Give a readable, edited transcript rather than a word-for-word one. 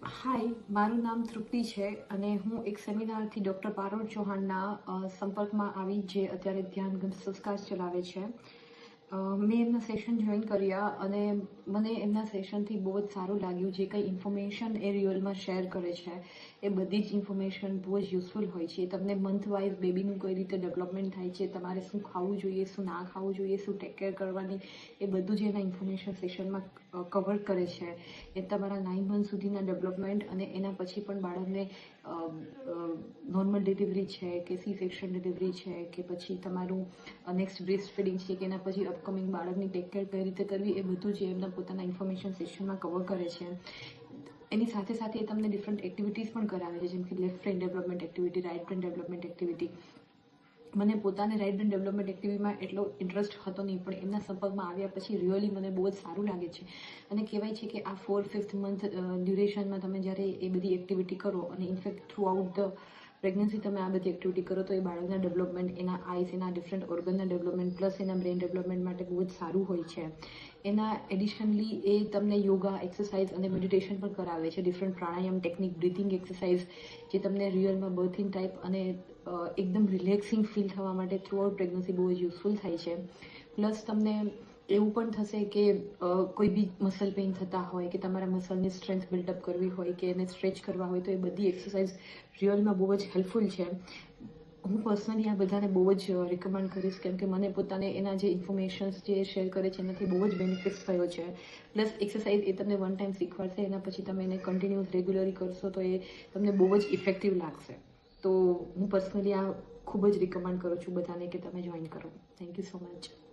હાય, મારું નામ તૃપ્તિ છે અને હું એક સેમિનારથી ડૉક્ટર પારોલ ચૌહાણના સંપર્કમાં આવી જે અત્યારે ધ્યાન સંસ્કાર ચલાવે છે. મેં એમના સેશન જોઈન કર્યા અને મને એમના સેશનથી બહુ જ સારું લાગ્યું. જે કંઈ ઇન્ફોર્મેશન એ રિયલમાં શેર કરે છે એ બધી જ ઇન્ફોર્મેશન બહુ જ યુઝફુલ હોય છે. તમને મંથ વાઇઝ બેબીનું કઈ રીતે ડેવલપમેન્ટ થાય છે, તમારે શું ખાવું જોઈએ, શું ના ખાવું જોઈએ, શું ટેક કેર કરવાની, એ બધું જ એના ઇન્ફોર્મેશન સેશનમાં કવર કરે છે. એ તમારા 9 મંથ સુધીના ડેવલપમેન્ટ અને એના પછી પણ બાળકને નોર્મલ ડિલિવરી છે કે સી સેક્શન ડિલિવરી છે કે પછી તમારું નેક્સ્ટ બ્રેસ્ટ ફીડિંગ છે કે એના પછી અપકમિંગ બાળકની ટેક કેર કઈ રીતે કરવી, એ બધું જ એમના પોતાના ઇન્ફોર્મેશન સેશનમાં કવર કરે છે. એની સાથે સાથે એ તમને ડિફરન્ટ એક્ટિવિટીઝ પણ કરાવે છે, જેમ કે left brain development activity, right brain development activity. મને પોતાને રાઇટ બ્રેન ડેવલપમેન્ટ એક્ટિવિટીમાં એટલો ઇન્ટરેસ્ટ હતો નહીં, પણ એમના સંપર્કમાં આવ્યા પછી રિયલી મને બહુ જ સારું લાગે છે. અને કહેવાય છે કે આ 4-5th મંથ ડ્યુરેશનમાં તમે જ્યારે એ બધી એક્ટિવિટી કરો અને in fact through out the pregnancy તમે આ બધી એક્ટિવિટી કરો તો એ બાળકના ડેવલપમેન્ટ, એના આઈસ, એના ડિફરન્ટ ઓર્ગનના ડેવલપમેન્ટ પ્લસ એના બ્રેન ડેવલપમેન્ટ માટે બહુ જ સારું હોય છે. એના એડિશનલી એ તમને યોગા, એક્સરસાઇઝ અને મેડિટેશન પણ કરાવે છે. ડિફરન્ટ પ્રાણાયામ ટેકનિક, બ્રીથિંગ એક્સરસાઇઝ જે તમને રિયલમાં બર્થિંગ ટાઈપ અને એકદમ રિલેક્સિંગ ફીલ થવા માટે થ્રુ આઉટ પ્રેગ્નન્સી બહુ જ યુઝફુલ થાય છે. પ્લસ તમને એવું પણ થશે કે કોઈ બી મસલ પેઇન થતા હોય કે તમારા મસલની સ્ટ્રેન્થ બિલ્ડઅપ કરવી હોય કે એને સ્ટ્રેચ કરવા હોય તો એ બધી એક્સરસાઇઝ રિયલમાં બહુ જ હેલ્પફુલ છે. હું પર્સનલી આ બધાને બહુ જ રિકમેન્ડ કરીશ, કેમ કે મને પોતાને એના જે ઇન્ફોર્મેશન્સ જે શેર કરે છે એનાથી બહુ જ બેનિફિટ્સ થયો છે. પ્લસ એક્સરસાઇઝ એ તમને વન ટાઈમ શીખવાડશે, એના પછી તમે એને કન્ટિન્યુઅસ રેગ્યુલરલી કરશો તો એ તમને બહુ જ ઇફેક્ટિવ લાગશે. તો હું પર્સનલી આ ખૂબ જ રિકમેન્ડ કરું છું બધાને કે તમે જોઈન કરો. Thank you so much.